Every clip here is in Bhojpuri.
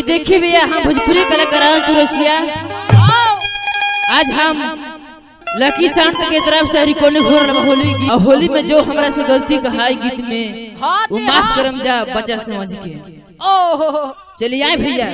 देखिए भैया हम भोजपुरी कलाकार चुरसिया आज हम लकी शांत के तरफ से रिकॉर्डिंग हो रहा होली की होली में जो हमरा से गलती कहा गीत में वो माफ करम जा बच्चा समझ के। ओहो चलिए आए भैया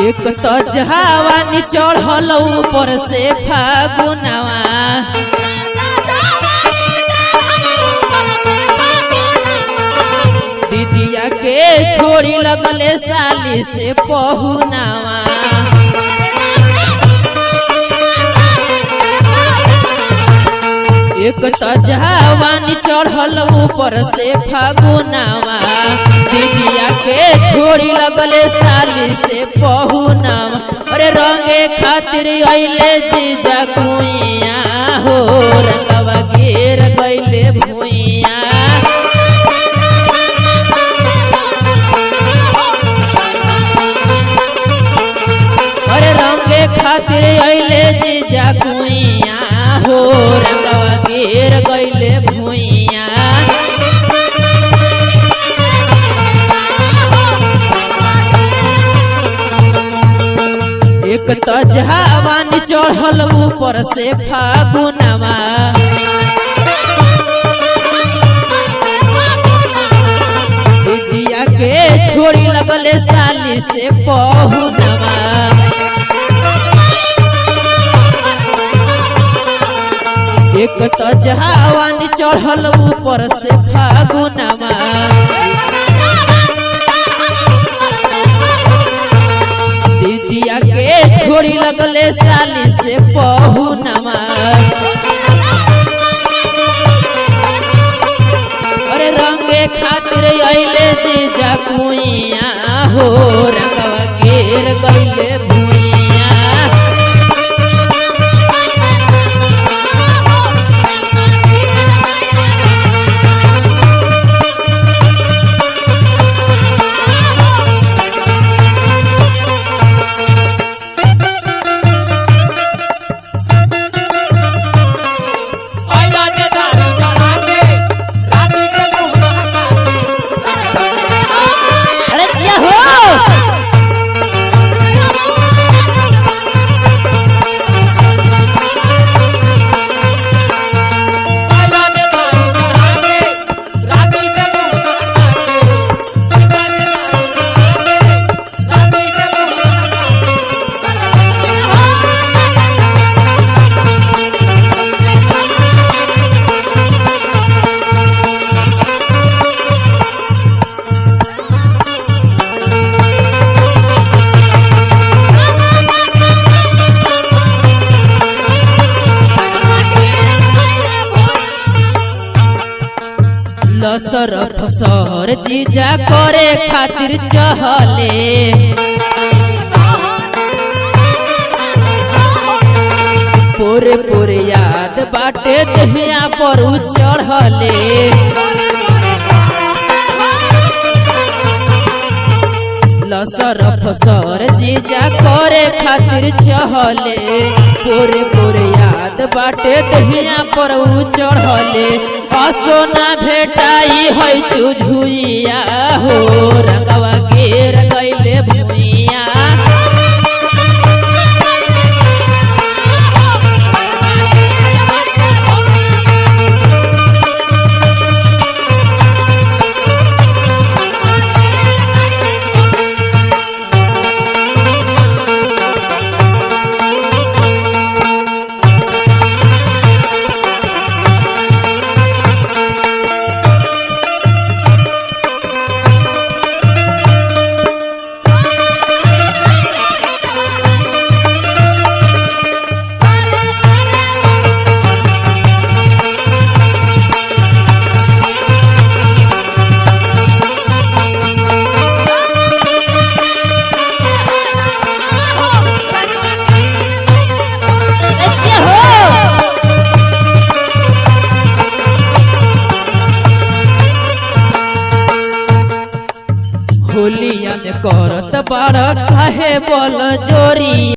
एक तो जहावानी चढ़ल ऊपर से फागुनवा दीदिया के छोड़ी लगले साली से पहुनावा एक तो जहावानी चढ़ल ऊपर से फागुनवा दीदिया के छोड़ी लगले साली से पहुनावा। अरे रंगे खातिर अइले जीजा कुइया हो रंगवा घेर गइले भुइया। अरे रंगे खातिर अइले जीजा कुइया हो रंगवा घेर गइले भुइया। एक तो जहावानी चढ़ल ऊपर से फागुनवा दीदिया के छोड़ी लगले साली से पहुनवा। एक तो जहावानी चढ़ल ऊपर से फागुनवा दीदिया के छोड़ी लगले साली से पहुनवा। अरे रंगे खातिर अइले जीजा कुइया हो रंगवा घेर गइले भुइया। लसर फसर जीजा करे खातिर चहले पूरे पूरे याद बाटे दहिया पर चढ़ले। लसर फसर जीजा करे खातिर चहले पूरे पूरे याद बाटे दहिया पर चढ़ले। सोना भेटाई है चुझुइया हो रंगवा घेर गइले भुइया। होलिया में करत बाड़ काहे बोल जोरी।